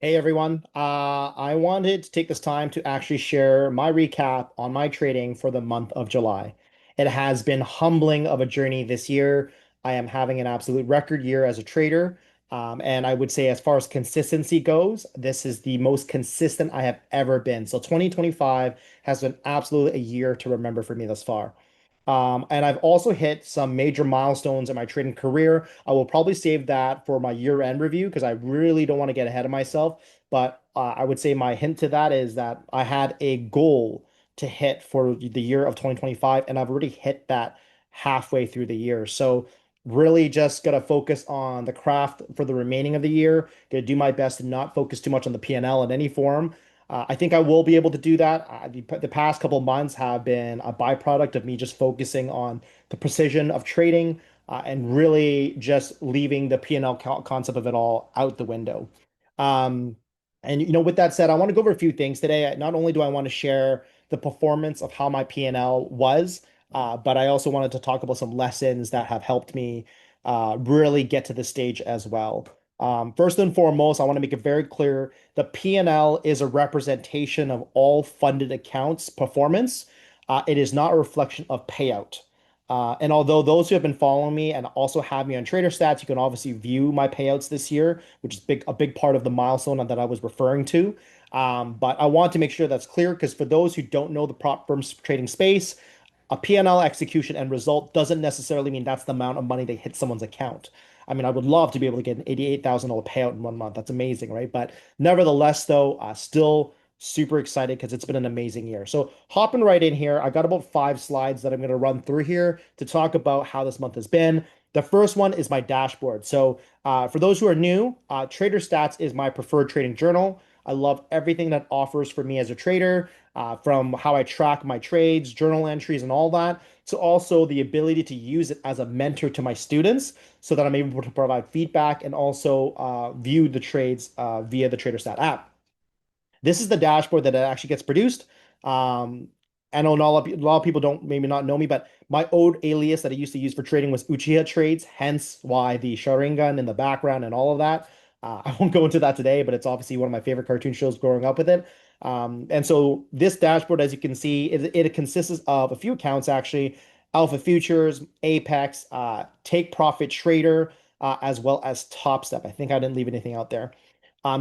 Hey everyone, I wanted to take this time to actually share my recap on my trading for the month of July. It has been humbling of a journey this year. I am having an absolute record year as a trader. And I would say, as far as consistency goes, this is the most consistent I have ever been. So 2025 has been absolutely a year to remember for me thus far. And I've also hit some major milestones in my trading career. I will probably save that for my year-end review because I really don't want to get ahead of myself. But I would say my hint to that is that I had a goal to hit for the year of 2025, and I've already hit that halfway through the year. So really just gotta focus on the craft for the remaining of the year. Gonna do my best to not focus too much on the PNL in any form. I think I will be able to do that. The past couple months have been a byproduct of me just focusing on the precision of trading and really just leaving the P&L concept of it all out the window. Um, and with that said, I want to go over a few things today. Not only do I want to share the performance of how my P&L was, but I also wanted to talk about some lessons that have helped me really get to this stage as well. First and foremost, I want to make it very clear the P&L is a representation of all funded accounts performance. It is not a reflection of payout. And although those who have been following me and also have me on Trader Stats, you can obviously view my payouts this year, which is a big part of the milestone that I was referring to. But I want to make sure that's clear because for those who don't know the prop firm trading space, a P&L execution and result doesn't necessarily mean that's the amount of money they hit someone's account. I mean, I would love to be able to get an $88,000 payout in 1 month. That's amazing, right? But nevertheless, though, still super excited because it's been an amazing year. So hopping right in here, I got about 5 slides that I'm going to run through here to talk about how this month has been. The first one is my dashboard. So for those who are new, Trader Stats is my preferred trading journal. I love everything that offers for me as a trader, from how I track my trades, journal entries, and all that, to also the ability to use it as a mentor to my students so that I'm able to provide feedback and also view the trades via the TraderStat app. This is the dashboard that actually gets produced. Um, I know not a lot of people don't maybe not know me, but my old alias that I used to use for trading was Uchiha Trades, hence why the Sharingan in the background and all of that. I won't go into that today, but it's obviously one of my favorite cartoon shows growing up with it. And so this dashboard, as you can see, it consists of a few accounts actually: Alpha Futures, Apex, Take Profit Trader, as well as Top Step. I think I didn't leave anything out there.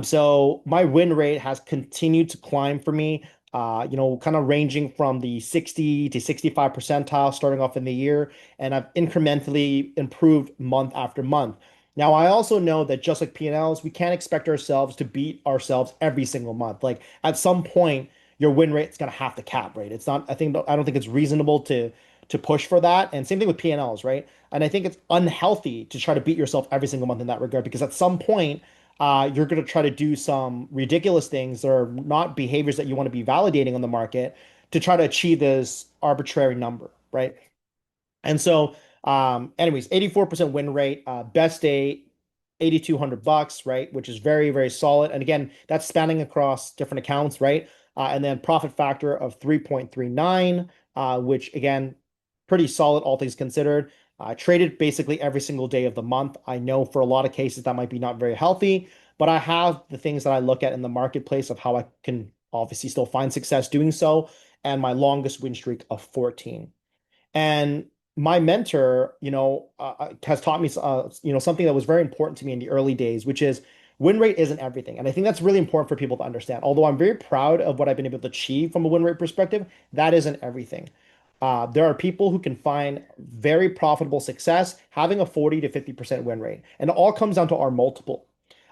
So my win rate has continued to climb for me, kind of ranging from the 60 to 65 percentile starting off in the year, and I've incrementally improved month after month. Now, I also know that just like P&Ls, we can't expect ourselves to beat ourselves every single month. Like at some point, your win rate is gonna have to cap, right? It's not, I don't think it's reasonable to push for that. And same thing with P&Ls, right? And I think it's unhealthy to try to beat yourself every single month in that regard because at some point you're going to try to do some ridiculous things or not behaviors that you want to be validating on the market to try to achieve this arbitrary number, right? And so, anyways, 84% win rate, best day, 8,200 bucks, right? Which is very, very solid. And again, that's spanning across different accounts, right? And then profit factor of 3.39, which again, pretty solid, all things considered. Traded basically every single day of the month. I know for a lot of cases that might be not very healthy, but I have the things that I look at in the marketplace of how I can obviously still find success doing so, and my longest win streak of 14. And my mentor, has taught me, something that was very important to me in the early days, which is win rate isn't everything. And I think that's really important for people to understand. Although I'm very proud of what I've been able to achieve from a win rate perspective, that isn't everything. There are people who can find very profitable success having a 40 to 50% win rate. And it all comes down to our multiple.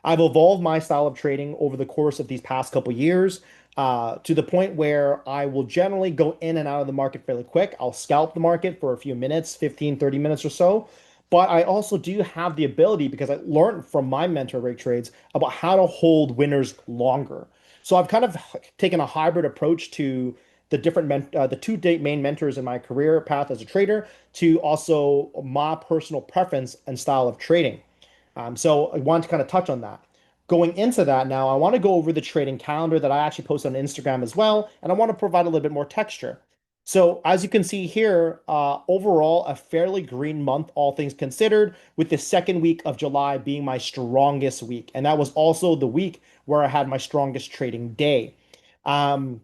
I've evolved my style of trading over the course of these past couple years to the point where I will generally go in and out of the market fairly quick. I'll scalp the market for a few minutes, 15, 30 minutes or so. But I also do have the ability because I learned from my mentor rate trades about how to hold winners longer. So I've kind of taken a hybrid approach to the two main mentors in my career path as a trader to also my personal preference and style of trading. So I want to kind of touch on that. Going into that now, I want to go over the trading calendar that I actually post on Instagram as well, and I want to provide a little bit more texture. So as you can see here, overall, a fairly green month, all things considered, with the second week of July being my strongest week. And that was also the week where I had my strongest trading day. Um,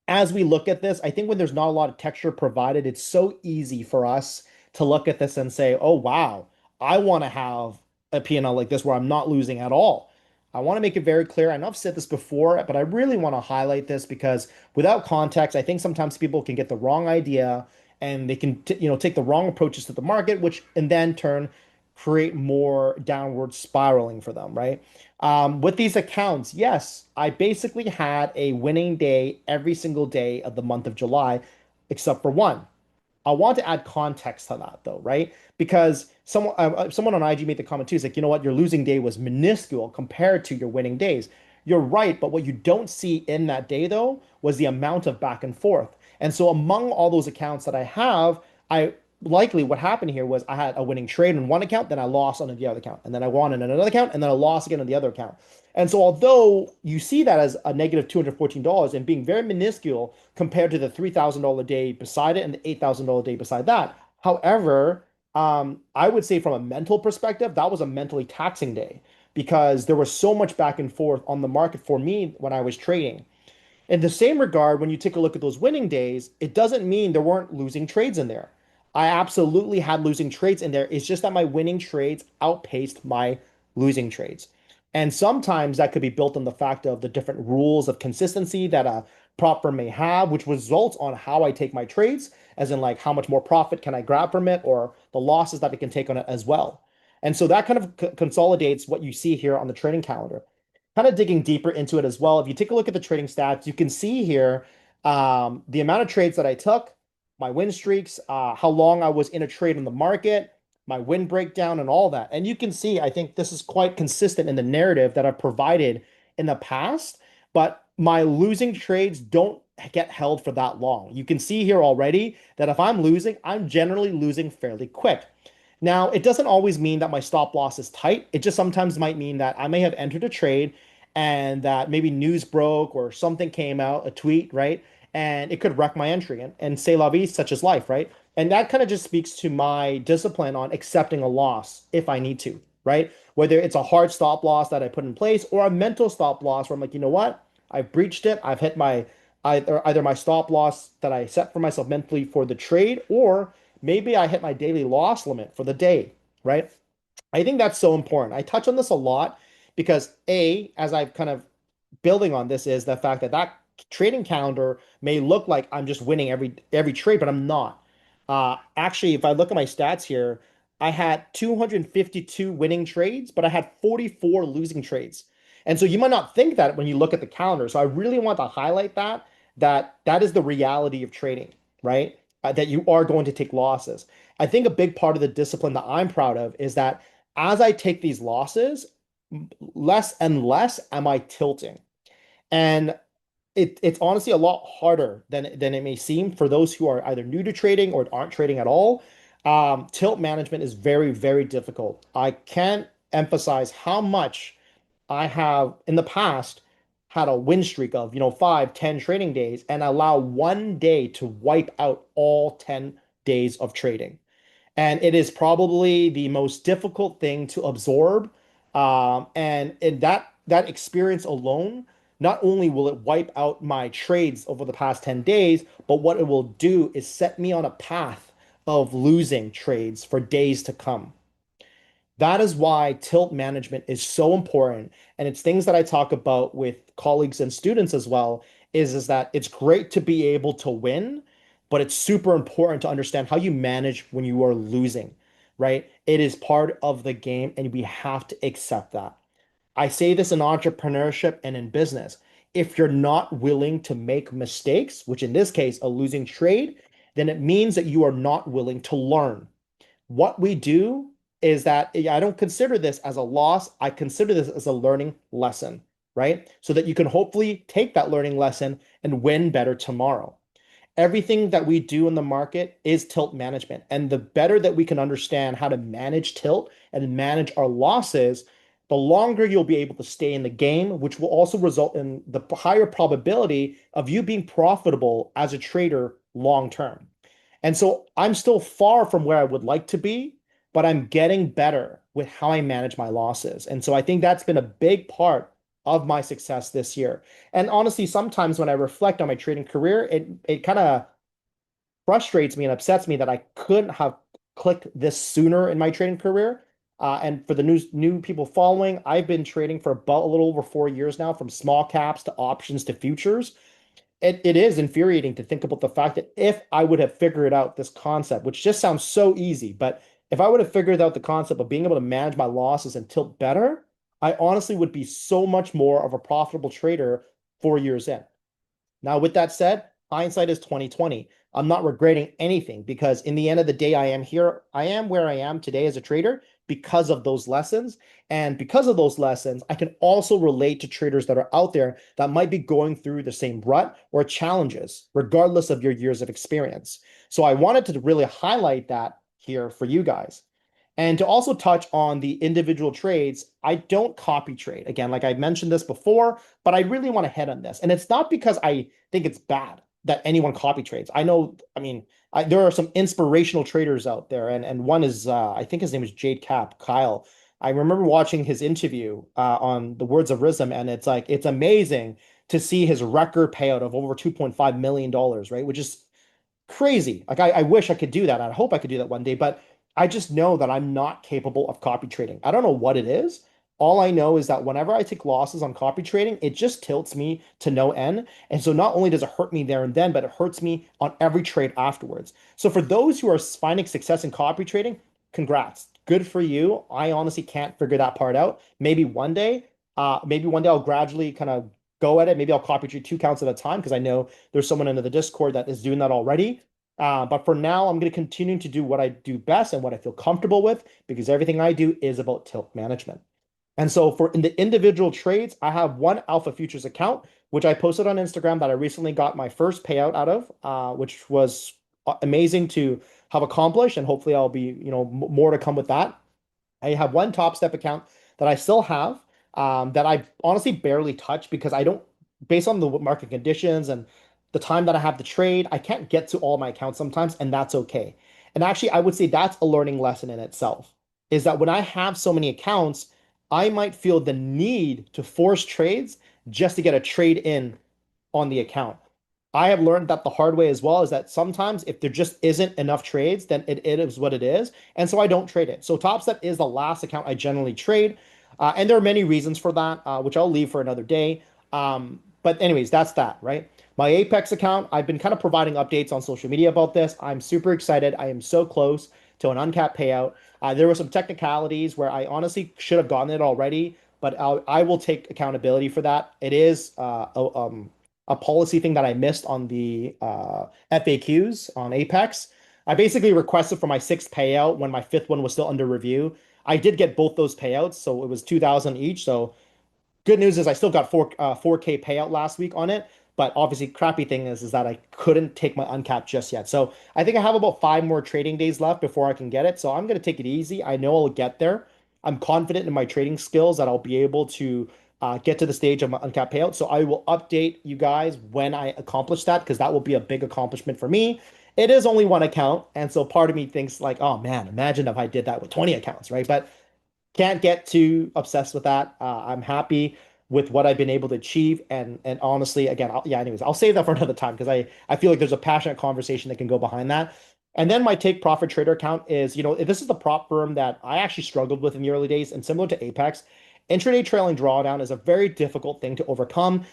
as we look at this, I think when there's not a lot of texture provided, it's so easy for us to look at this and say, oh, wow, I want to have a P&L like this where I'm not losing at all. I want to make it very clear. I know I've said this before, but I really want to highlight this because without context, I think sometimes people can get the wrong idea and they can, take the wrong approaches to the market, which in then turn create more downward spiraling for them, right? With these accounts, yes, I basically had a winning day every single day of the month of July, except for one. I want to add context to that though, right? Because someone on IG made the comment too. It's like, you know what, your losing day was minuscule compared to your winning days. You're right, but what you don't see in that day though was the amount of back and forth. And so among all those accounts that I have, I likely what happened here was I had a winning trade in one account, then I lost on the other account, and then I won in another account, and then I lost again on the other account. And so, although you see that as a negative $214 and being very minuscule compared to the $3,000 day beside it and the $8,000 day beside that, however, I would say from a mental perspective, that was a mentally taxing day because there was so much back and forth on the market for me when I was trading. In the same regard, when you take a look at those winning days, it doesn't mean there weren't losing trades in there. I absolutely had losing trades in there. It's just that my winning trades outpaced my losing trades. And sometimes that could be built on the fact of the different rules of consistency that a prop firm may have, which results on how I take my trades, as in like how much more profit can I grab from it or the losses that I can take on it as well. And so that kind of consolidates what you see here on the trading calendar. Kind of digging deeper into it as well. If you take a look at the trading stats, you can see here the amount of trades that I took, my win streaks, how long I was in a trade in the market, my win breakdown, and all that. And you can see, I think this is quite consistent in the narrative that I've provided in the past, but my losing trades don't get held for that long. You can see here already that if I'm losing, I'm generally losing fairly quick. Now, it doesn't always mean that my stop loss is tight. It just sometimes might mean that I may have entered a trade and that maybe news broke or something came out, a tweet, right? And it could wreck my entry. And say la vie, such is life, right? And that kind of just speaks to my discipline on accepting a loss if I need to, right? Whether it's a hard stop loss that I put in place or a mental stop loss where I'm like, you know what? I've breached it. I've hit my either my stop loss that I set for myself mentally for the trade, or maybe I hit my daily loss limit for the day, right? I think that's so important. I touch on this a lot because A, as I've kind of building on this, is the fact that that trading calendar may look like I'm just winning every trade, but I'm not. Actually, if I look at my stats here, I had 252 winning trades, but I had 44 losing trades. And so you might not think that when you look at the calendar. So I really want to highlight that is the reality of trading, right? That you are going to take losses. I think a big part of the discipline that I'm proud of is that as I take these losses, less and less am I tilting. And it's honestly a lot harder than it may seem for those who are either new to trading or aren't trading at all. Tilt management is very, very difficult. I can't emphasize how much I have in the past had a win streak of, 5, 10 trading days and allow one day to wipe out all 10 days of trading. And it is probably the most difficult thing to absorb. And in that experience alone, not only will it wipe out my trades over the past 10 days, but what it will do is set me on a path of losing trades for days to come. That is why tilt management is so important. And it's things that I talk about with colleagues and students as well, is that it's great to be able to win, but it's super important to understand how you manage when you are losing, right? It is part of the game and we have to accept that. I say this in entrepreneurship and in business. If you're not willing to make mistakes, which in this case, a losing trade, then it means that you are not willing to learn. What we do is that I don't consider this as a loss. I consider this as a learning lesson, right? So that you can hopefully take that learning lesson and win better tomorrow. Everything that we do in the market is tilt management. And the better that we can understand how to manage tilt and manage our losses, the longer you'll be able to stay in the game, which will also result in the higher probability of you being profitable as a trader long term. And so I'm still far from where I would like to be, but I'm getting better with how I manage my losses. And so I think that's been a big part of my success this year. And honestly, sometimes when I reflect on my trading career, it kind of frustrates me and upsets me that I couldn't have clicked this sooner in my trading career. And for the new people following, I've been trading for about a little over 4 years now, from small caps to options to futures. It is infuriating to think about the fact that if I would have figured out this concept, which just sounds so easy, but if I would have figured out the concept of being able to manage my losses and tilt better, I honestly would be so much more of a profitable trader 4 years in. Now, with that said, hindsight is 2020. I'm not regretting anything because in the end of the day, I am here. I am where I am today as a trader because of those lessons. And because of those lessons, I can also relate to traders that are out there that might be going through the same rut or challenges, regardless of your years of experience. So I wanted to really highlight that here for you guys. And to also touch on the individual trades, I don't copy trade. Again, like I mentioned this before, but I really want to hit on this. And it's not because I think it's bad that anyone copy trades. I know, I mean, there are some inspirational traders out there, and one is I think his name is Jade Cap, Kyle. I remember watching his interview on the Words of Wisdom, and it's like it's amazing to see his record payout of over $2.5 million, right? Which is crazy. Like I wish I could do that. I hope I could do that one day, but I just know that I'm not capable of copy trading. I don't know what it is. All I know is that whenever I take losses on copy trading, it just tilts me to no end. And so not only does it hurt me there and then, but it hurts me on every trade afterwards. So for those who are finding success in copy trading, congrats. Good for you. I honestly can't figure that part out. Maybe one day I'll gradually kind of go at it. Maybe I'll copy trade 2 counts at a time because I know there's someone in the Discord that is doing that already. But for now, I'm going to continue to do what I do best and what I feel comfortable with because everything I do is about tilt management. And so for in the individual trades, I have one Alpha Futures account, which I posted on Instagram that I recently got my first payout out of, which was amazing to have accomplished. And hopefully I'll be, more to come with that. I have one Top Step account that I still have that I honestly barely touch because I don't, based on the market conditions and the time that I have to trade, I can't get to all my accounts sometimes, and that's okay. And actually, I would say that's a learning lesson in itself, is that when I have so many accounts, I might feel the need to force trades just to get a trade in on the account. I have learned that the hard way as well is that sometimes if there just isn't enough trades, then it is what it is. And so I don't trade it. So Top Step is the last account I generally trade. And there are many reasons for that, which I'll leave for another day. But anyways, that's that, right? My Apex account, I've been kind of providing updates on social media about this. I'm super excited. I am so close to an uncapped payout. There were some technicalities where I honestly should have gotten it already, but I will take accountability for that. It is a policy thing that I missed on the FAQs on Apex. I basically requested for my sixth payout when my fifth one was still under review. I did get both those payouts, so it was 2,000 each. So good news is I still got 4K payout last week on it, but obviously crappy thing is that I couldn't take my uncapped just yet. So I think I have about 5 more trading days left before I can get it. So I'm gonna take it easy. I know I'll get there. I'm confident in my trading skills that I'll be able to get to the stage of my uncapped payout. So I will update you guys when I accomplish that because that will be a big accomplishment for me. It is only one account, and so part of me thinks like, oh man, imagine if I did that with 20 accounts, right? But can't get too obsessed with that. I'm happy with what I've been able to achieve, and honestly, again, yeah. Anyways, I'll save that for another time because I feel like there's a passionate conversation that can go behind that. And then my take profit trader account is, this is the prop firm that I actually struggled with in the early days, and similar to Apex, intraday trailing drawdown is a very difficult thing to overcome.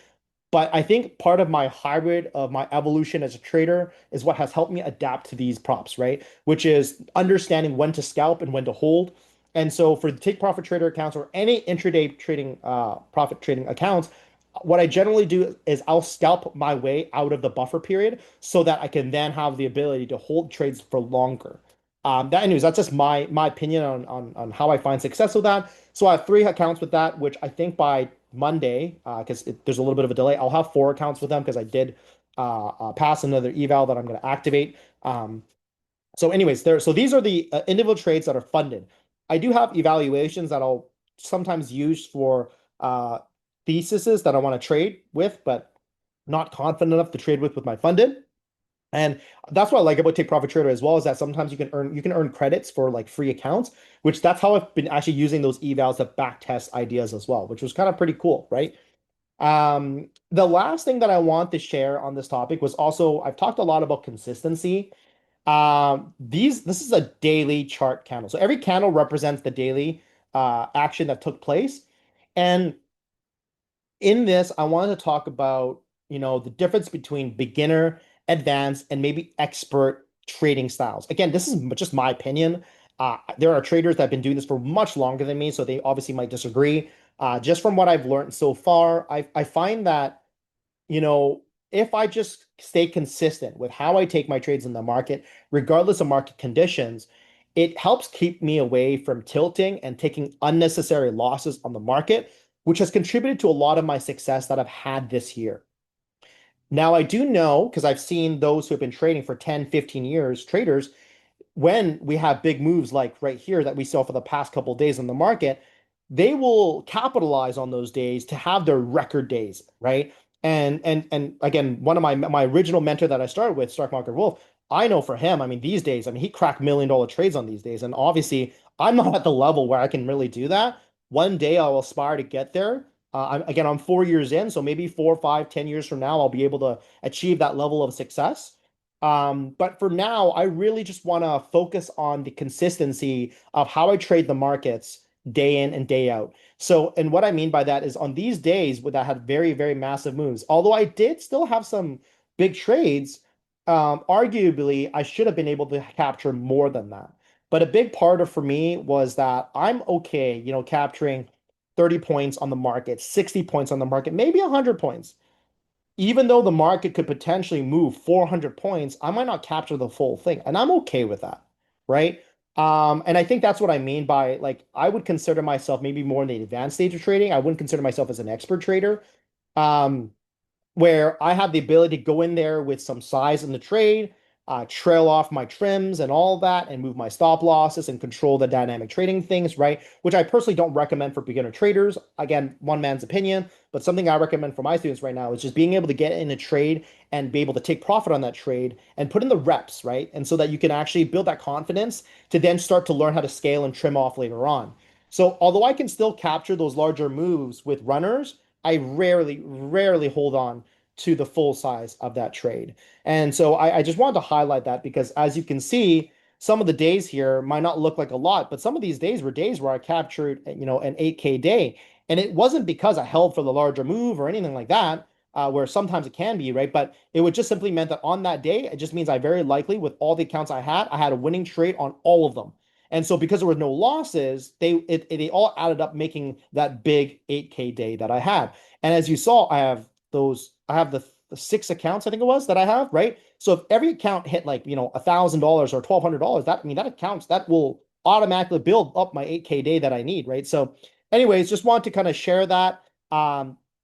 But I think part of my hybrid of my evolution as a trader is what has helped me adapt to these props, right? Which is understanding when to scalp and when to hold. And so for the take profit trader accounts or any intraday trading profit trading accounts, what I generally do is I'll scalp my way out of the buffer period so that I can then have the ability to hold trades for longer. Anyways, that's just my opinion on how I find success with that. So I have 3 accounts with that, which I think by Monday, because there's a little bit of a delay, I'll have 4 accounts with them because I did pass another eval that I'm going to activate. So anyways, so these are the individual trades that are funded. I do have evaluations that I'll sometimes use for theses that I want to trade with, but not confident enough to trade with my funded. And that's what I like about Take Profit Trader as well, is that sometimes you can earn credits for like free accounts, which that's how I've been actually using those evals to back test ideas as well, which was kind of pretty cool, right? The last thing that I want to share on this topic was also I've talked a lot about consistency. This is a daily chart candle. So every candle represents the daily action that took place. And in this, I wanted to talk about, the difference between beginner, advanced, and maybe expert trading styles. Again, this is just my opinion. There are traders that have been doing this for much longer than me, so they obviously might disagree. Just from what I've learned so far, I find that you know, if I just stay consistent with how I take my trades in the market, regardless of market conditions, it helps keep me away from tilting and taking unnecessary losses on the market, which has contributed to a lot of my success that I've had this year. Now, I do know because I've seen those who have been trading for 10, 15 years, traders, when we have big moves like right here that we saw for the past couple of days in the market, they will capitalize on those days to have their record days, right? And again, one of my original mentor that I started with, Stock Market Wolf, I know for him, I mean, these days, I mean, he cracked $1 million trades on these days. And obviously, I'm not at the level where I can really do that. One day I will aspire to get there. I'm 4 years in, so maybe 4, 5, 10 years from now, I'll be able to achieve that level of success. But for now, I really just want to focus on the consistency of how I trade the markets day in and day out. So, and what I mean by that is on these days where that had very, very massive moves, although I did still have some big trades, arguably I should have been able to capture more than that. But a big part of for me was that I'm okay, capturing 30 points on the market, 60 points on the market, maybe 100 points, even though the market could potentially move 400 points, I might not capture the full thing. And I'm okay with that, right? And I think that's what I mean by like, I would consider myself maybe more in the advanced stage of trading. I wouldn't consider myself as an expert trader. Um, where I have the ability to go in there with some size in the trade, trail off my trims and all that, and move my stop losses and control the dynamic trading things, right? Which I personally don't recommend for beginner traders. Again, one man's opinion, but something I recommend for my students right now is just being able to get in a trade and be able to take profit on that trade and put in the reps, right? And so that you can actually build that confidence to then start to learn how to scale and trim off later on. So, although I can still capture those larger moves with runners, I rarely, rarely hold on to the full size of that trade. And so I just wanted to highlight that because as you can see, some of the days here might not look like a lot, but some of these days were days where I captured, an 8K day. And it wasn't because I held for the larger move or anything like that, where sometimes it can be, right? But it would just simply meant that on that day, it just means I very likely, with all the accounts I had a winning trade on all of them. And so because there were no losses, they all added up making that big 8K day that I had. And as you saw, I have the six accounts, I think it was, that I have, right? So if every account hit like, $1,000 or $1,200, that will automatically build up my 8K day that I need, right? So, anyways, just want to kind of share that.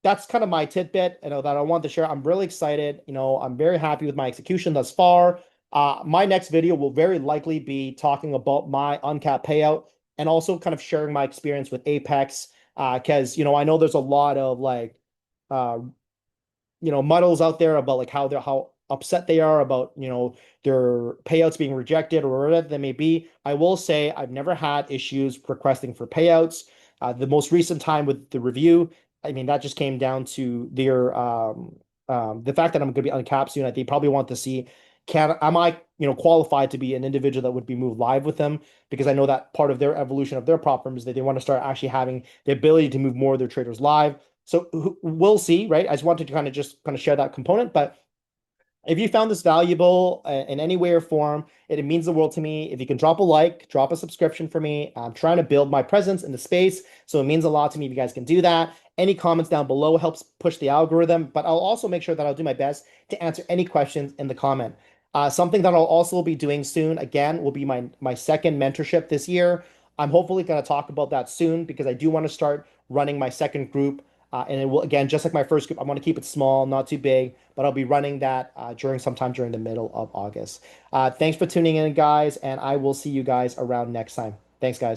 That's kind of my tidbit, that I want to share. I'm really excited. I'm very happy with my execution thus far. My next video will very likely be talking about my uncapped payout and also kind of sharing my experience with Apex. Because, I know there's a lot of like, uh, muddles out there about like how upset they are about, their payouts being rejected or whatever they may be. I will say I've never had issues requesting for payouts. The most recent time with the review, I mean, that just came down to the fact that I'm going to be uncapped soon. I think probably want to see am I, qualified to be an individual that would be moved live with them, because I know that part of their evolution of their platform is that they want to start actually having the ability to move more of their traders live. So we'll see, right? I just wanted to kind of share that component. But if you found this valuable in any way or form, it means the world to me. If you can drop a like, drop a subscription for me. I'm trying to build my presence in the space, so it means a lot to me if you guys can do that. Any comments down below helps push the algorithm, but I'll also make sure that I'll do my best to answer any questions in the comment. Something that I'll also be doing soon, again, will be my second mentorship this year. I'm hopefully going to talk about that soon because I do want to start running my second group. And it will, again, just like my first group, I want to keep it small, not too big, but I'll be running that sometime during the middle of August. Thanks for tuning in, guys, and I will see you guys around next time. Thanks, guys.